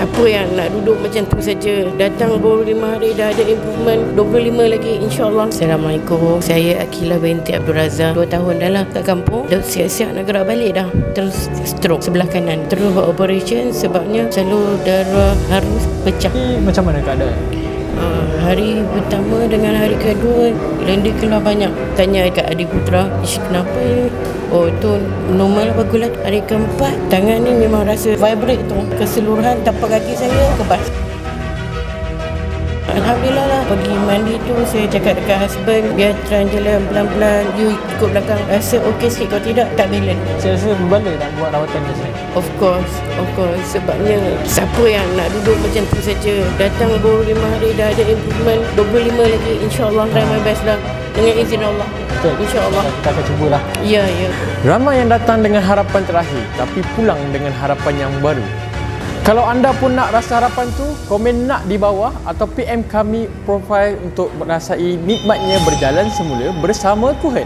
Siapa yang nak duduk macam tu saja? Datang 25 hari dah ada improvement, 25 lagi insyaAllah. Assalamualaikum, saya Akilah binti Abdul Razak. 2 tahun dah lah kat kampung. Dah siap-siap nak gerak balik dah. Terus stroke sebelah kanan. Terus buat operation sebabnya selalu darah harus pecah. Macam mana keadaan? Hari pertama dengan hari kedua lendir keluar banyak. Tanya kat adik putera, kenapa ni? Oh tu normal baguslah. Hari keempat tangan ni memang rasa vibrate tu. Keseluruhan tapak kaki saya kebas. Alhamdulillah lah. Pergi mandi tu saya cakap dekat husband, biar try jalan pelan-pelan, you ikut belakang. Rasa okey sikit, kalau tidak tak balance. Saya rasa berbalik nak buat rawatan di sini. Of course. Sebabnya siapa yang nak duduk macam tu saja? Datang 25 hari dah ada improvement, 25 lagi insyaAllah. Try my best lah dengan izin Allah. Betul. InsyaAllah. Kita akan cubalah. Ya. Ramai yang datang dengan harapan terakhir tapi pulang dengan harapan yang baru. Kalau anda pun nak rasa harapan tu, komen nak di bawah atau PM kami profile untuk merasai nikmatnya berjalan semula bersama Tuhan.